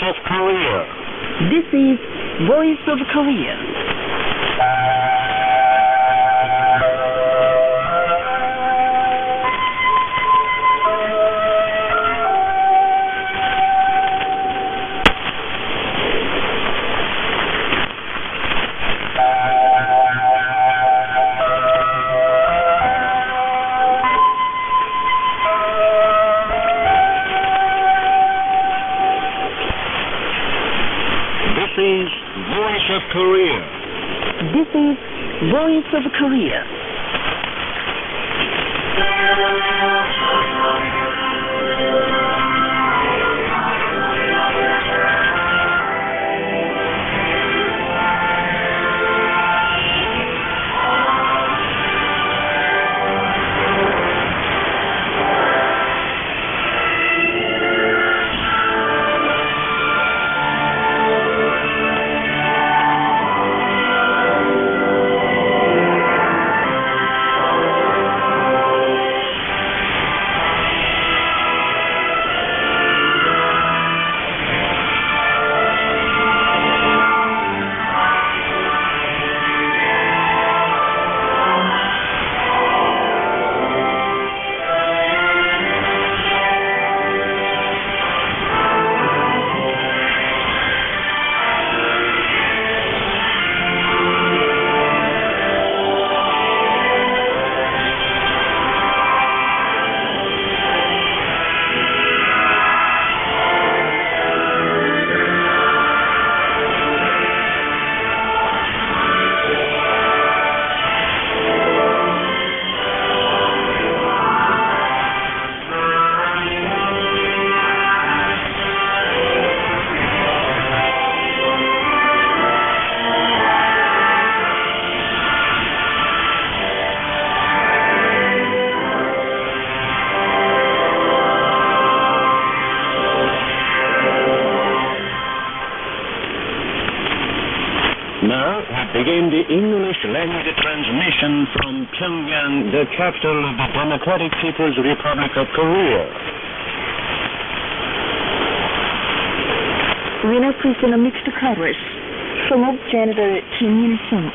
of Korea. This is Voice of Korea. This is Voice of Korea. This is Voice of Korea. Now we begin the English language transmission from Pyongyang, the capital of the Democratic People's Republic of Korea. We now present a mixed chorus. Song of General Kim Il-sung.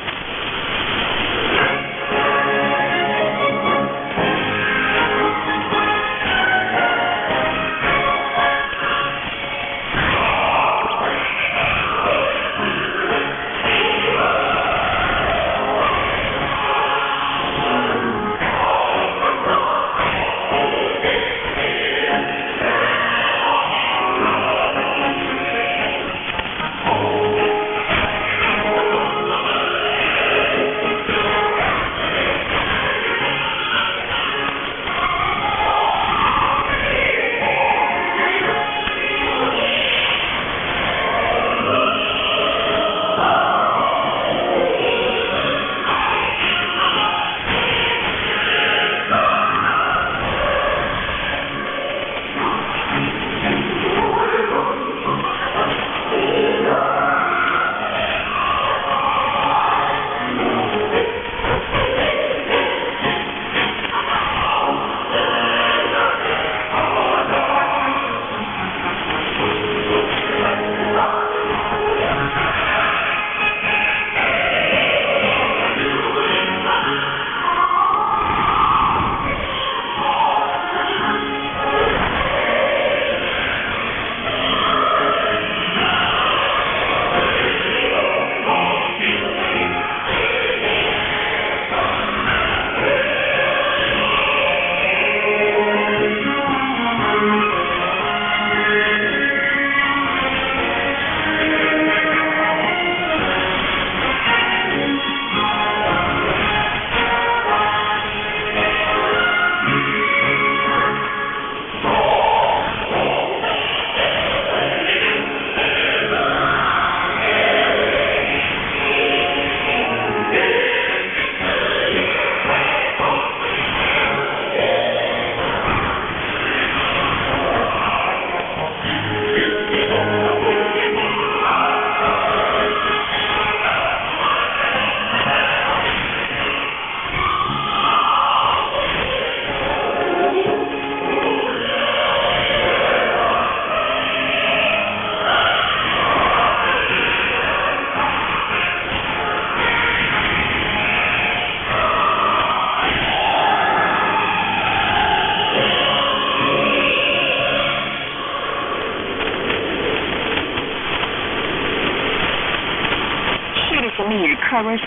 Paris,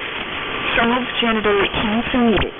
South General Kim Jong-il.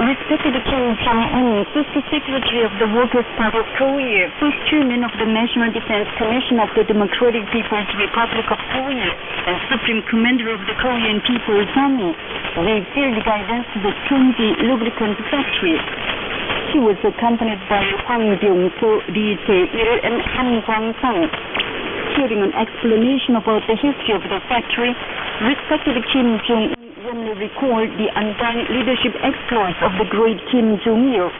Respected Kim Jong-un, First Secretary of the Workers' Party of Korea, First Chairman of the National Defense Commission of the Democratic People's Republic of Korea, and Supreme Commander of the Korean People's Army, gave field guidance to the Chungji lubricant factory. He was accompanied by Hwang Byung-soo, Lee Jae-il, and Han Kwang-sang. Hearing an explanation about the history of the factory, respected Kim Jong-un warmly recalled the undying leadership exploits of the great Kim Jong-il.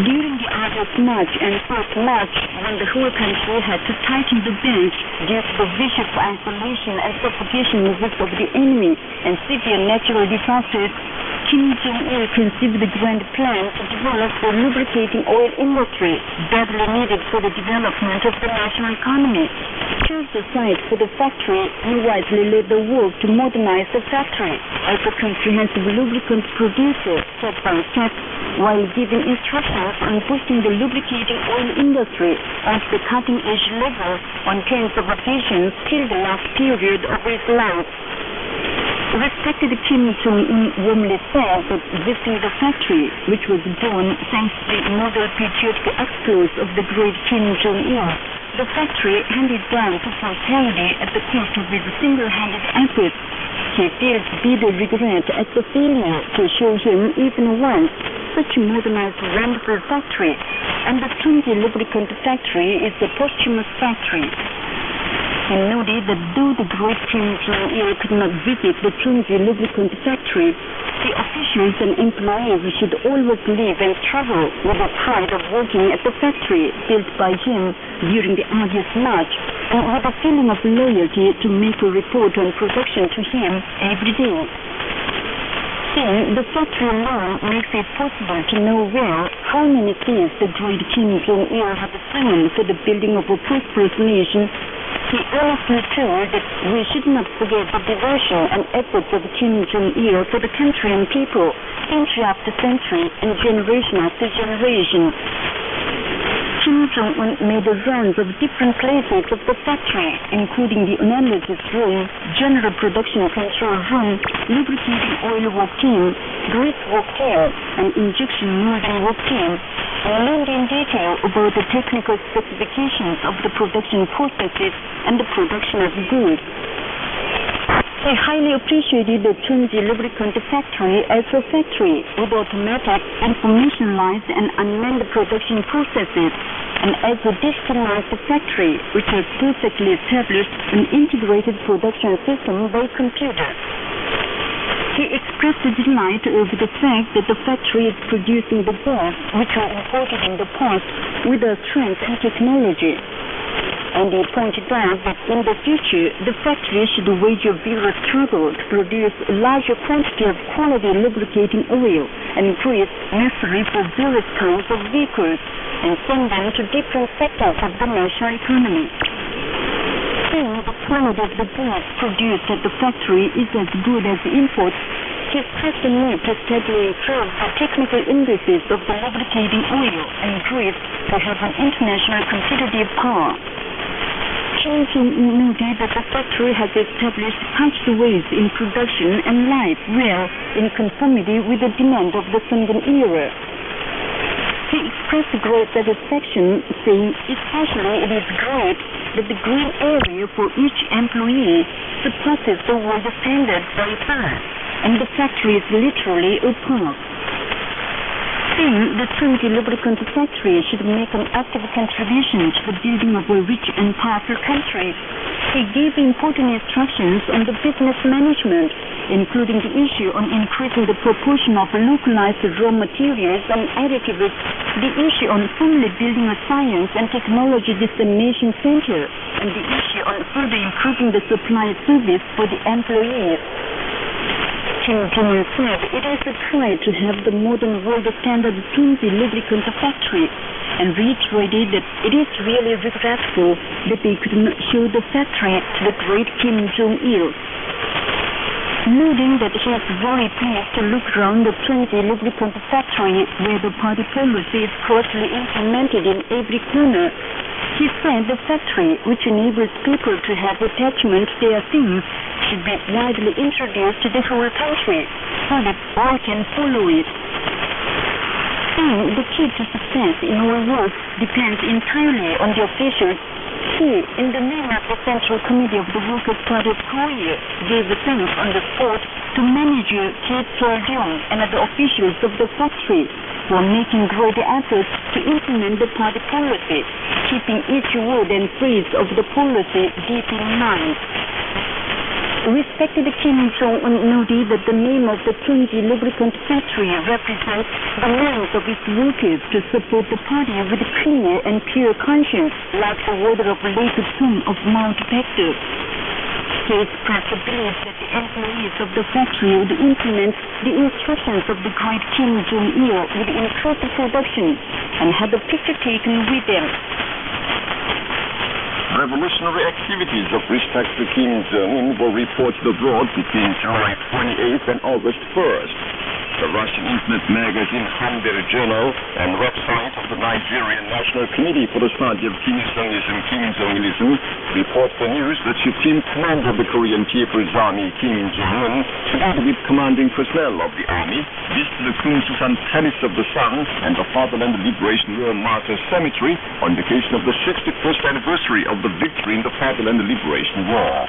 During the August March and 4th March, when the whole country had to tighten the belt due to the vicious isolation and suffocation measures of the enemy and severe natural disasters, Kim Jong-il conceived the grand plan to develop the lubricating oil industry, badly needed for the development of the national economy. Chose the site for the factory and wisely led the work to modernize the factory as a comprehensive lubricant producer, step by step, while giving instructions on boosting the lubricating oil industry at the cutting-edge level on terms of occasions till the last period of his life. Respected Kim Jong-un warmly said that visiting the factory, which was done thanks to the noble patriotic exploits of the great Kim Jong-il, the factory handed down to posterity at the cost of his single-handed efforts, he feels bitter regret at the failure to show him even once such a modernized wonderful factory, and the Chungji lubricant factory is a posthumous factory. He noted that though the great Kim Jong-il could not visit the Chungji lubricant factory, the officials and employees should always live and travel with the pride of working at the factory built by him during the arduous march, and with a feeling of loyalty to make a report on production to him every day. Then, the factory alone makes it possible to know well how many things the great Kim Jong-il had planned for the building of a prosperous nation. He earnestly told that we should not forget the devotion and efforts of Kim Jong-il for the country and people, century after century and generation after generation. Kim Jong-un made the rounds of different places of the factory, including the analysis room, general production control room, lubricating oil work team, grease work team, and injection molding work team, and learned in detail about the technical specifications of the production processes and the production of goods. He highly appreciated the Chunji lubricant factory as a factory with automatic, informationalized, and unmanned production processes, and as a digitalized factory which has perfectly established an integrated production system by computer. He expressed delight over the fact that the factory is producing the goods which were imported in the past with a strength and technology. And he pointed out that in the future, the factory should wage a vigorous struggle to produce a larger quantity of quality lubricating oil and grease necessary for various kinds of vehicles and send them to different sectors of the national economy. Seeing the quality of the goods produced at the factory is as good as the imports, he stressed the need to steadily improve the technical indices of the lubricating oil and grease to have an international competitive power. Kim Jong-un noted that the factory has established pathways in production and life well in conformity with the demand of the Sungun era. He expressed great satisfaction, saying especially it is great that the green area for each employee surpasses the world standard by far, and the factory is literally a park. Saying the Chunji lubricant factory should make an active contribution to the building of a rich and powerful country, he gave important instructions on the business management, including the issue on increasing the proportion of localized raw materials and additives, the issue on formally building a science and technology dissemination center, and the issue on further improving the supply service for the employees. Kim Jong-un said it is a pride to have the modern world standard Chunji lubricant factory, and reiterated that it is really regretful that they could not show the factory to the great Kim Jong-il. Noting that he is very pleased to look around the Chunji lubricant factory where the party policy is closely implemented in every corner, he said the factory, which enables people to have attachment to their things, should be widely introduced to the whole country so that all can follow it. Saying the key to success in our work depends entirely on the officials, he, in the name of the Central Committee of the Workers' Party of Korea, gave thanks on the spot to manager Kim Sol-ryung and the officials of the factory for making great efforts to implement the party policy, keeping each word and phrase of the policy deep in mind. Respected Kim Jong-un noted that the name of the Chunji lubricant factory represents the means of its workers to support the party with a clear and pure conscience, like the water of Lake Sum of Mount Baekdu. He expressed a belief that the employees of the factory would implement the instructions of the great Kim Jong-il with increased production and had the picture taken with them. Revolutionary activities of respected Kim Jong-un were reported abroad between July 28th and August 1st. The Russian internet magazine Hanbel Journal and website of the Nigerian National Committee for the Study of Kim Il-sungism, Kim Jong-ilism report the news that Supreme Commander of the Korean People's Army, Kim Jong-un, together with commanding personnel of the army, visited the Kumsusan Palace of the Sun and the Fatherland Liberation War Martyrs Cemetery on the occasion of the 61st anniversary of the victory in the Fatherland Liberation War.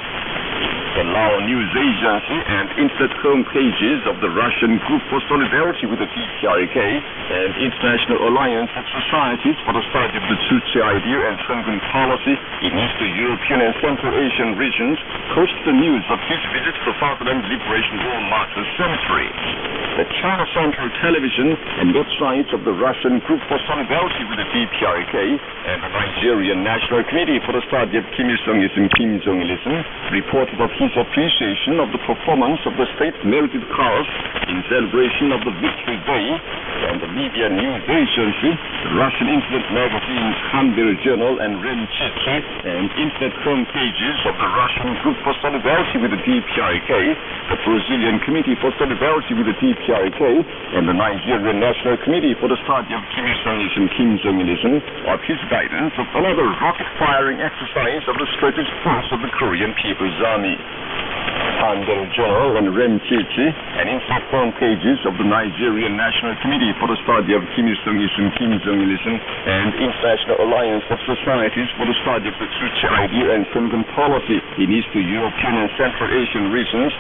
The Lao News Agency and internet home pages of the Russian Group for Solidarity with the DPRK and International Alliance of Societies for the Study of the Tsutsu Idea and Sungun Policy in Eastern European and Central Asian regions posted the news of his visit to the Fatherland Liberation War Martyrs Cemetery. The China Central Television and websites of the Russian Group for Solidarity with the DPRK and the Nigerian National Committee for the Study of Kim Il-sungism, Kim Jong-ilism reported of his appreciation of the performance of the state-merited cars in celebration of the Victory Day, and the media news agency The Russian internet magazines Hamdir Journal and Remchichi and internet home pages of the Russian Group for Solidarity with the DPRK, the Brazilian Committee for Solidarity with the DPRK, and the Nigerian National Committee for the Study of Kim Il-sung Kim Jong-ilism of his guidance of another rocket-firing exercise of the strategic force of the Korean People's Army. Hamdir Journal and Remchichi and internet home pages of the Nigerian National Committee for the Study of Kim Il-sung Kim Jong-ilism and International Alliance of Societies for the Study of the Future Idea and Second Policy in Eastern European and Central Asian regions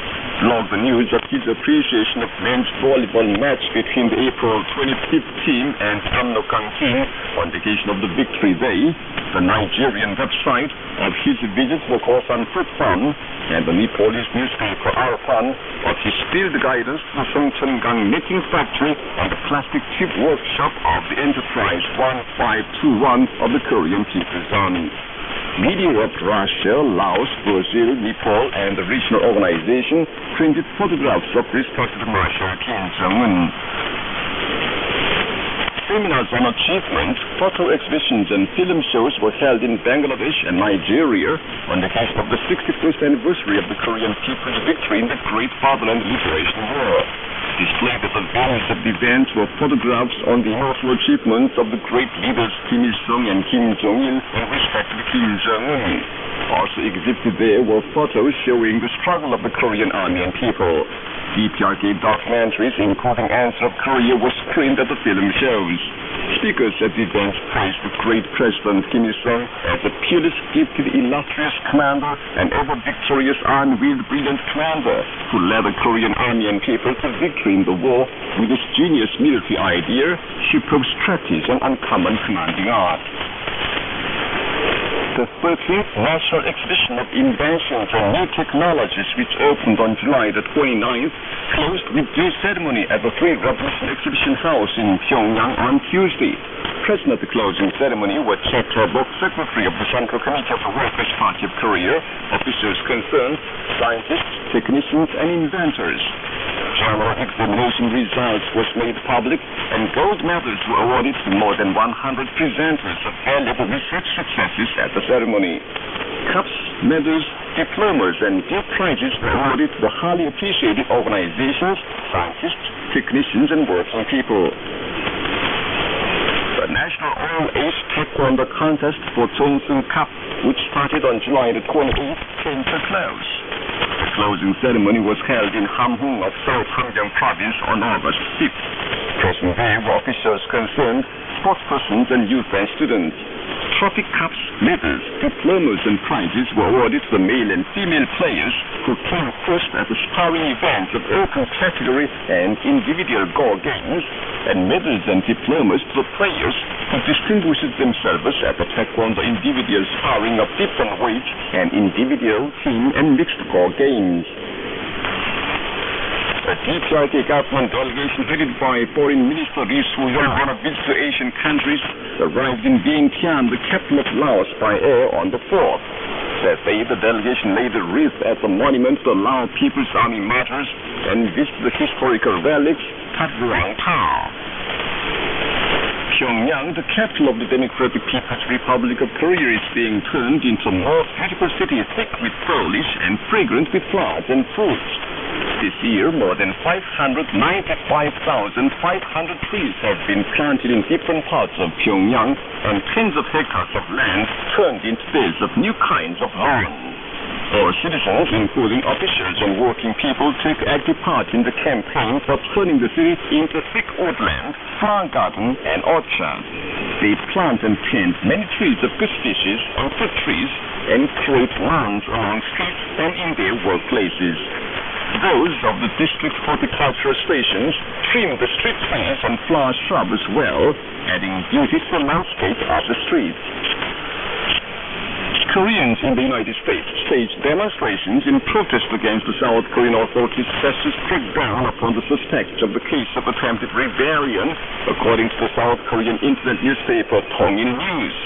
logged the news of his appreciation of men's volleyball match between the April 25th team and Amnokang team on the occasion of the Victory Day. The Nigerian website of his visit to the Kosan Fruit Farm and the Nepalese newspaper Arpan of his field guidance to the Songchongang knitting factory and the plastic tube workshop of the Enterprise 1521 of the Korean People's Army. Media of Russia, Laos, Brazil, Nepal, and the regional organization printed photographs of respected Marshal Kim Jong-un. Seminars on achievement, photo exhibitions, and film shows were held in Bangladesh and Nigeria on the occasion of the 61st anniversary of the Korean People's victory in the Great Fatherland Liberation War. Displayed at the venues of the event were photographs on the immortal achievements of the great leaders Kim Il-sung and Kim Jong-il in respect to Kim Jong-un. Also exhibited there were photos showing the struggle of the Korean army and people. DPRK documentaries, including Answer of Korea, were screened at the film shows. Speakers at the event praised the great President Kim Il-sung as a peerless, gifted, illustrious commander, and ever-victorious, iron-willed, brilliant commander who led the Korean army and people to victory in the war with his genius military idea, superb strategies, and uncommon commanding art. The 13th National Exhibition of Inventions and New Technologies, which opened on July the 29th, closed with due ceremony at the Three Revolution Exhibition House in Pyongyang on Tuesday. Present at the closing ceremony were Chek Tae-bok, Secretary of the Central Committee of the Workers' Party of Korea, officers concerned, scientists, technicians, and inventors. General examination results was made public, and gold medals were awarded to more than 100 presenters of valuable research successes at the ceremony. Cups, medals, diplomas, and gift prizes were awarded to the highly appreciated organizations, scientists, technicians, and working people. The National All-Ace Taekwondo Contest for Chongsun Cup, which started on July the 28th, came to a close. The closing ceremony was held in Hamhung of South Hamgyong Province on August 5th. Present there were officials concerned, sportspersons, and youth and students. Trophy cups, medals, diplomas, and prizes were awarded to the male and female players who came first at the sparring events of open category and individual Go games, and medals and diplomas to the players who distinguished themselves at the Taekwondo individual sparring of different weights and individual, team, and mixed Go games. A DPRK government delegation headed by Foreign Minister Ri Su-yong on a visit to Asian countries arrived in Vientiane, the capital of Laos, by air on the 4th. That day, the delegation laid a wreath at the monument to the Lao People's Army martyrs and visited the historical relics at Luang Tao. Pyongyang, the capital of the Democratic People's Republic of Korea, is being turned into a more beautiful city thick with foliage and fragrant with flowers and fruits. This year, more than 595,500 trees have been planted in different parts of Pyongyang, and tens of hectares of land turned into beds of new kinds of lawns. All citizens, including officials and working people, take active part in the campaign for turning the city into thick woodland, flower garden, and orchard. They plant and tend many trees of good species and fruit trees, and create lawns along streets and in their workplaces. Those of the district horticultural stations trim the street trees and flower shrubs as well, adding beauty to the landscape of the streets. Koreans in the United States staged demonstrations in protest against the South Korean authorities' fascist crackdown upon the suspects of the case of attempted rebellion, according to the South Korean internet newspaper Tongin News.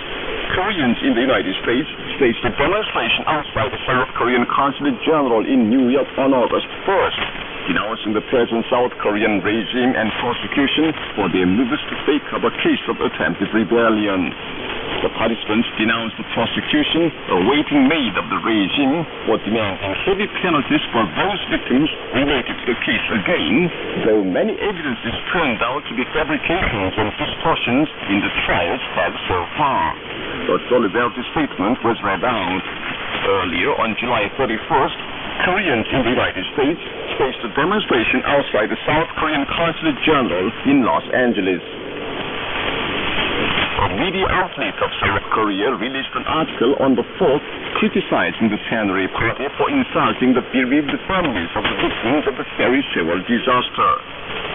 Koreans in the United States staged a demonstration outside the South Korean Consulate General in New York on August 1st. denouncing the present South Korean regime and prosecution for their moves to fake up a case of attempted rebellion. The participants denounced the prosecution, a waiting maid of the regime, for demanding heavy penalties for those victims related to the case again, though many evidences turned out to be fabrications and distortions in the trials held so far. A solidarity statement was read out. Earlier, on July 31st, Koreans in the United States staged a demonstration outside the South Korean Consulate General in Los Angeles. A media outlet of South Korea released an article on the 4th criticizing the Saenuri Party for insulting the bereaved families of the victims of the ferry Sewol disaster.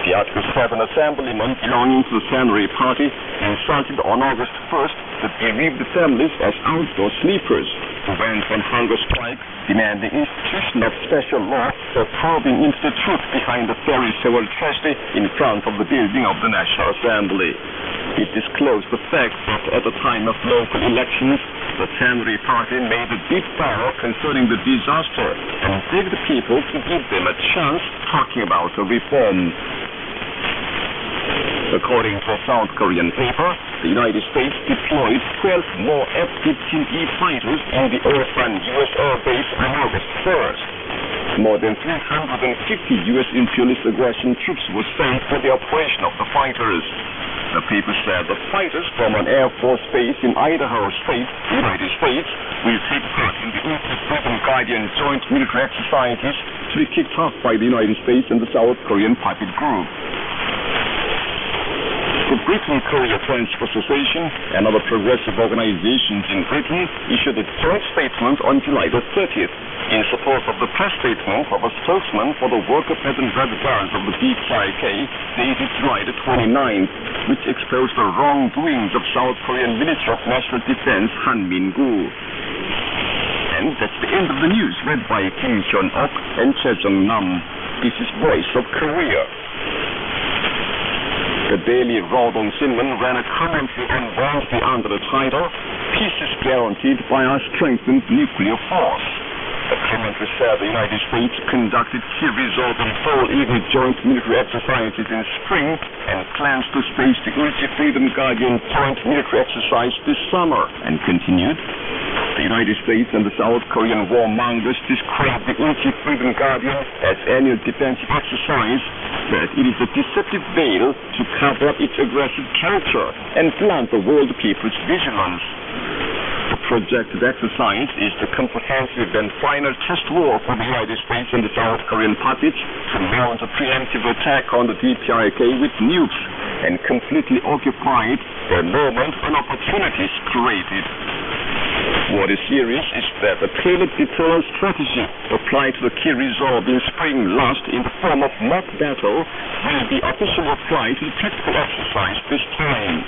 The article said an assemblyman belonging to the Saenuri Party insulted on August 1st the bereaved families as outdoor sleepers who went on hunger strike, demanding institution of special law for probing into the truth behind the ferry Sewol tragedy in front of the building of the National Assembly. It disclosed the fact that at the time of local elections, the Saenuri Party made a deep vow concerning the disaster and begged the people to give them a chance talking about a reform. According to a South Korean paper, the United States deployed 12 more F-15E fighters in the Osan U.S. Air Base on August 1st. More than 350 U.S. imperialist aggression troops were sent for the operation of the fighters. The paper said the fighters from an Air Force base in Idaho State, United States, will take part in the Freedom Guardian joint military exercises to be kicked off by the United States and the South Korean puppet group. The Britain-Korea Friendship Association and other progressive organizations in Britain issued a joint statement on July the 30th in support of the press statement of a spokesman for the Worker Peasant Red Guards of the DPRK dated July the 29th, which exposed the wrongdoings of South Korean Minister of National Defense Han Min-gu. And that's the end of the news, read by Kim Hyun-ok and Choi Jung-nam. This is Voice of Korea. The daily Rodong Sinmun ran a commentary on Wednesday under the title, Peace is Guaranteed by Our Strengthened Nuclear Force. The commentary said the United States conducted key resolve and full-evening joint military exercises in spring and plans to stage the Ulchi Freedom Guardian joint military exercise this summer, and continued, the United States and the South Korean warmongers described the Ulchi Freedom Guardian as annual defensive exercise, that it is a deceptive veil to cover up its aggressive character and blunt the world people's vigilance. The projected exercise is the comprehensive and final test war for the United States and the South Korean puppets to mount a preemptive attack on the DPRK with nukes and completely occupy it the moment an opportunity is created. What is serious is that a tailored deterrent strategy applied to the key resolve in spring last in the form of mock battle will be officially applied to the tactical exercise this time.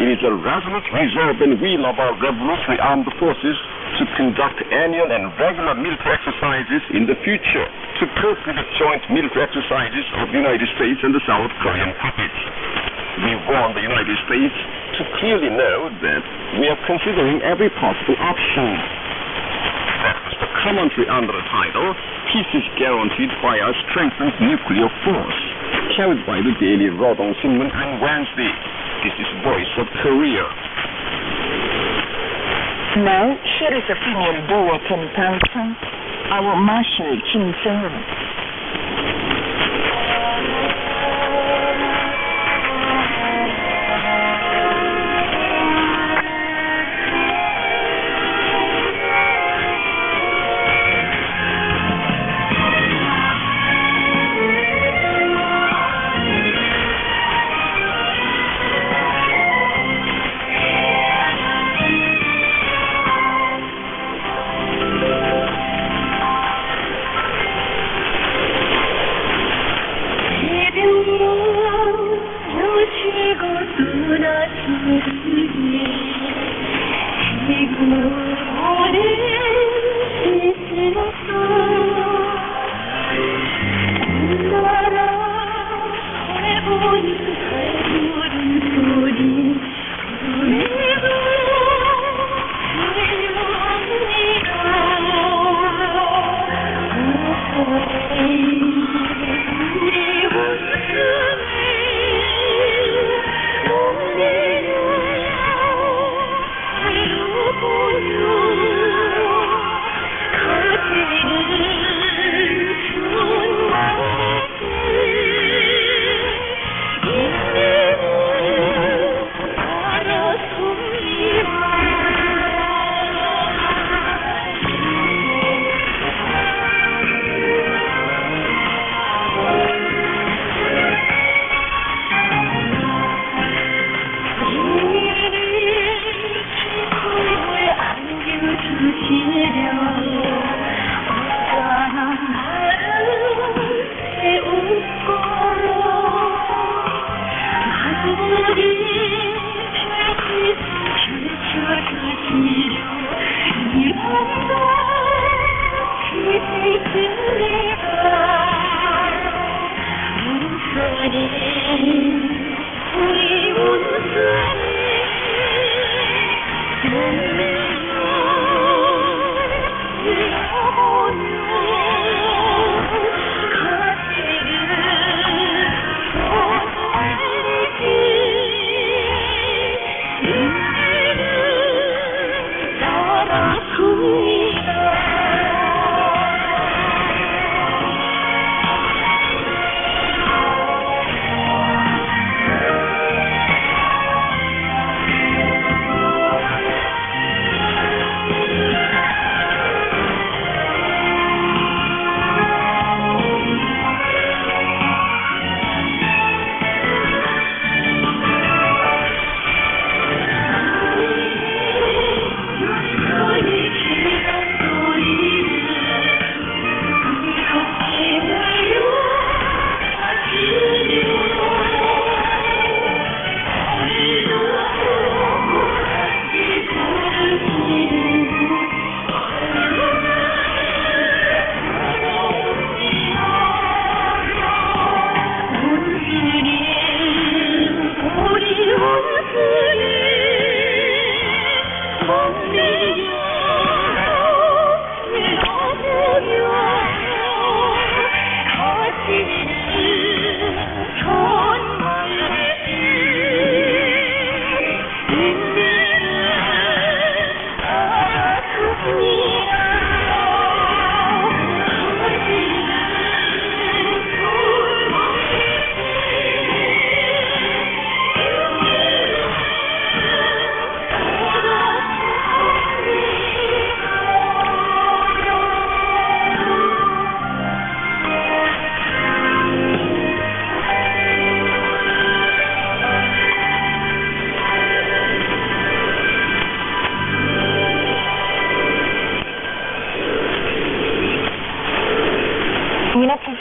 It is a resolute resolve and will of our revolutionary armed forces to conduct annual and regular military exercises in the future to cope with the joint military exercises of the United States and the South Korean puppets. We want the United States to clearly know that we are considering every possible option. That was the commentary under the title, Peace is Guaranteed by Our Strengthened Nuclear Force, carried by the daily Rodong Sinmun on Wednesday. This is Voice of Korea. Now, here is a female duet in Pangchang, our Marshal Kim Seung.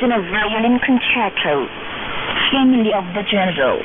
In a violin concerto, Family of the General.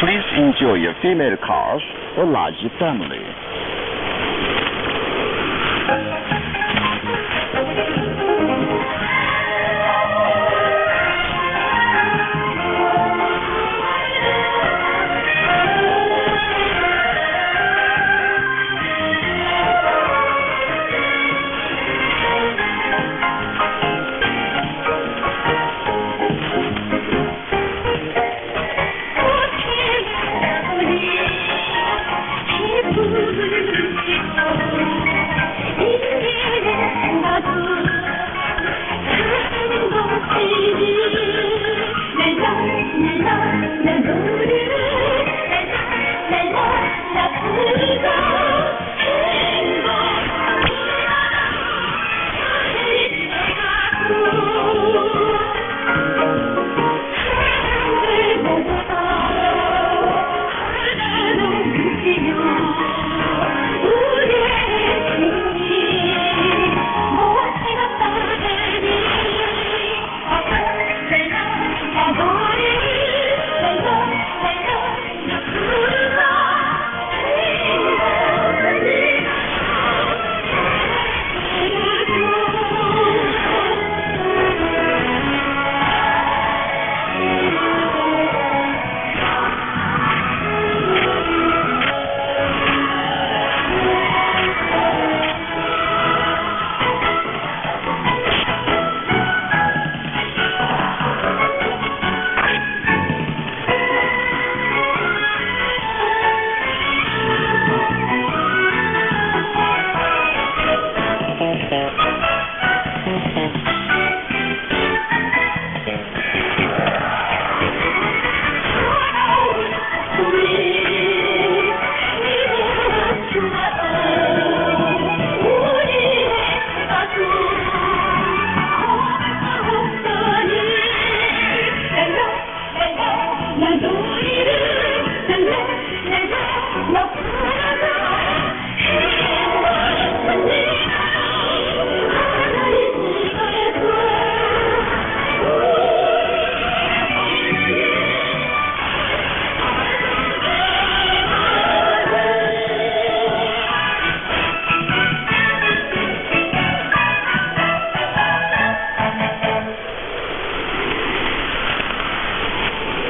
Please enjoy your female cars or large family.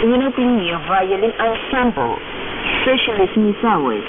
We now bring you a violin ensemble, Specialist Miss Hours.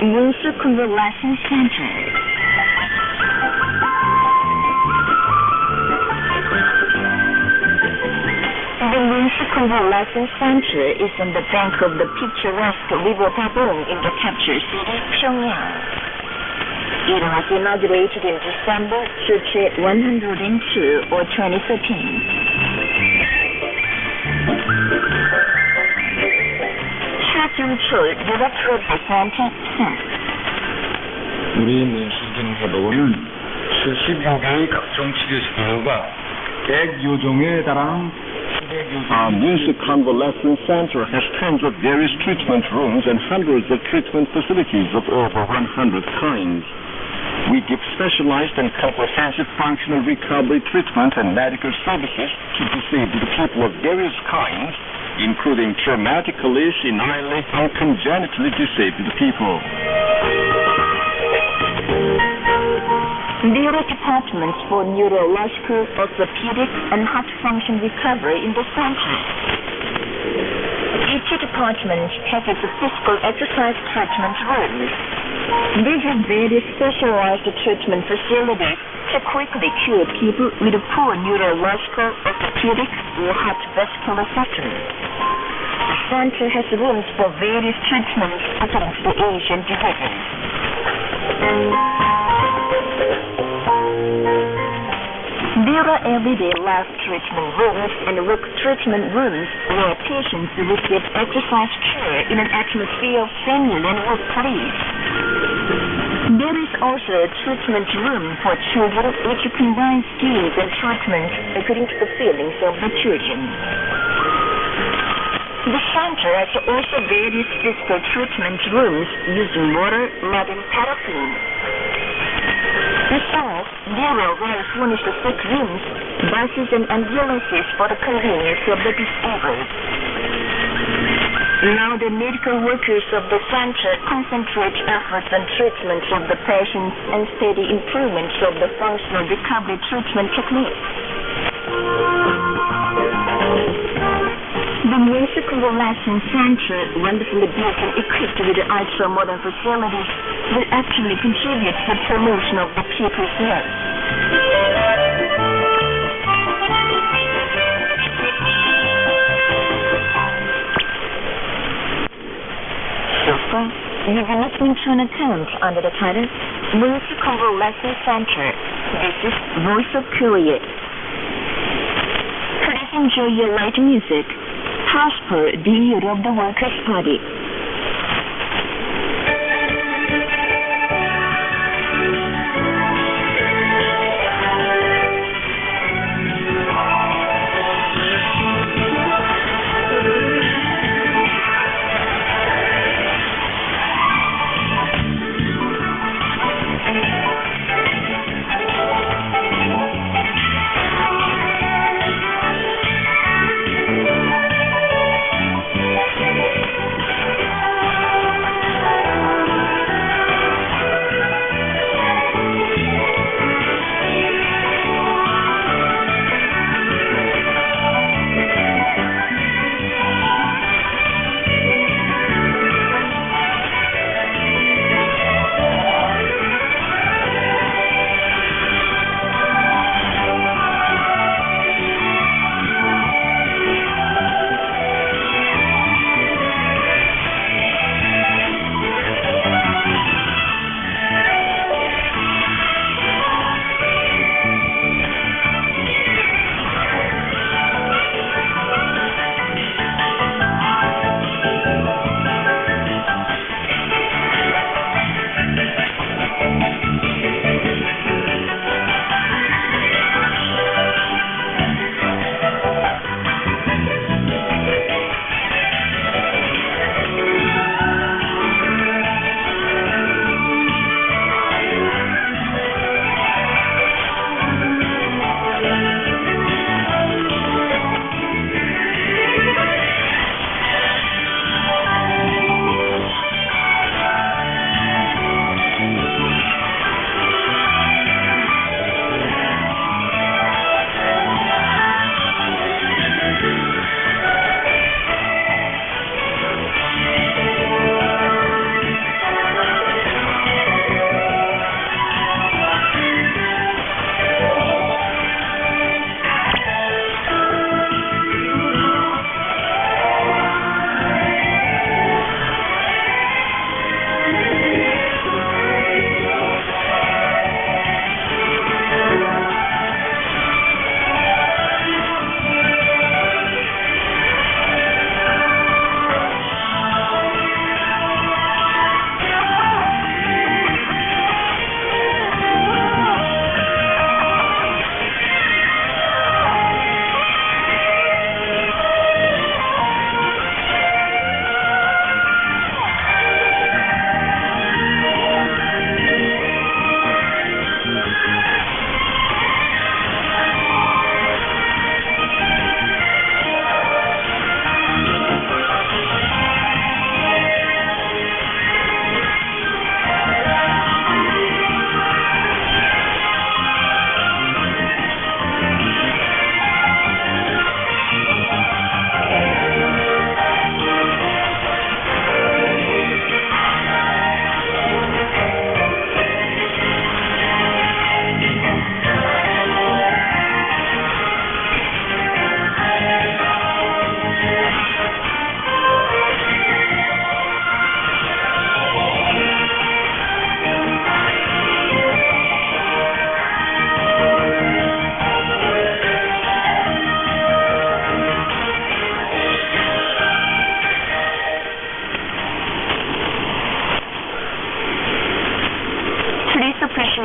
Windsor Convalescent Center. The Windsor Convalescent Center is on the bank of the picturesque River Tabung in the capital city, Pyongyang. It was inaugurated in December 102 or 2013. Chul, director of the center, said, 우리 민수진해보고는 76개의 각종 치료시설과 100여 종에 달하는 Our Music Convalescent Center has tens of various treatment rooms and hundreds of treatment facilities of over 100 kinds. We give specialized and comprehensive functional recovery treatment and medical services to disabled people of various kinds, including traumatically, senilely, and congenitally disabled people. There are departments for neurological, orthopedic, and heart function recovery in the center. Each department has its physical exercise treatment rooms. They have various specialized treatment facilities to quickly cure people with poor neurological, orthopedic, or heart vascular system. The center has rooms for various treatments according to the age and diseases. There are everyday life treatment rooms and work treatment rooms where patients receive exercise care in an atmosphere of family and workplace. There is also a treatment room for children which combines skills and treatment according to the feelings of the children. The center has also various physical treatment rooms using water, mud, and paraffin. Besides, there are well-furnished sick rooms, buses, and ambulances for the convenience of the disabled. Now the medical workers of the center concentrate efforts on treatment of the patients and steady improvements of the functional recovery treatment techniques. The Windsor Convalescent Center, wonderfully built and equipped with ultra-modern facilities, will actually contribute to the promotion of the people's health. So far, you have listened to an account under the title Windsor Convalescent Center. This is Voice of Korea. Please enjoy your light music. Prosper the year of the Workers' Party.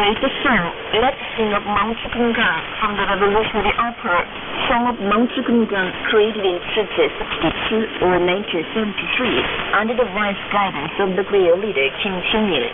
is the song Let's Sing of Mount Gungan from the revolutionary opera Song of Mount Gungan, created in 1762 or 1973 under the wise guidance of the great leader Kim Jong-il.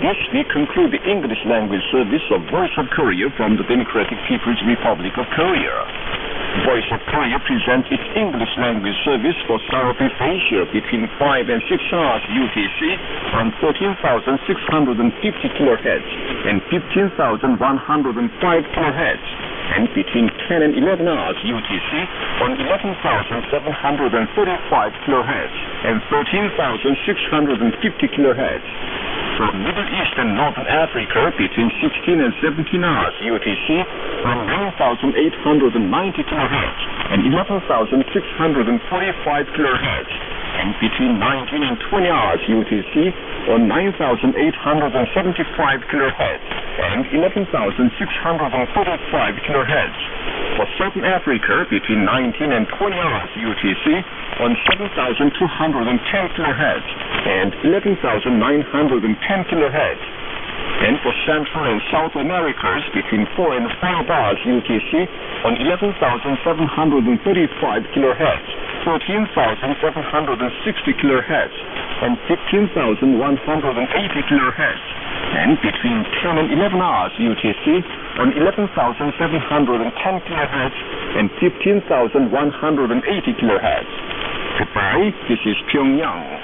this, we conclude the English language service of Voice of Korea from the Democratic People's Republic of Korea. Voice of Korea presents its English language service for Southeast Asia between 5 and 6 hours UTC on 13,650 kHz and 15,105 kHz, and between 10 and 11 hours UTC on 11,735 kHz and 13,650 kHz. From Middle East and Northern Africa between 16 and 17 hours UTC on 9,890 kHz and 11,645 kHz, and between 19 and 20 hours UTC on 9,875 kHz and 11,645 kHz. For Southern Africa between 19 and 20 hours UTC on 7,210 kHz and 11,910 kHz. And for Central and South Americas between 4 and 5 hours UTC on 11,735 kHz, 13,760 kHz, and 15,180 kHz, and between 10 and 11 hours UTC on 11,710 kHz and 15,180 kHz. Goodbye, this is Pyongyang.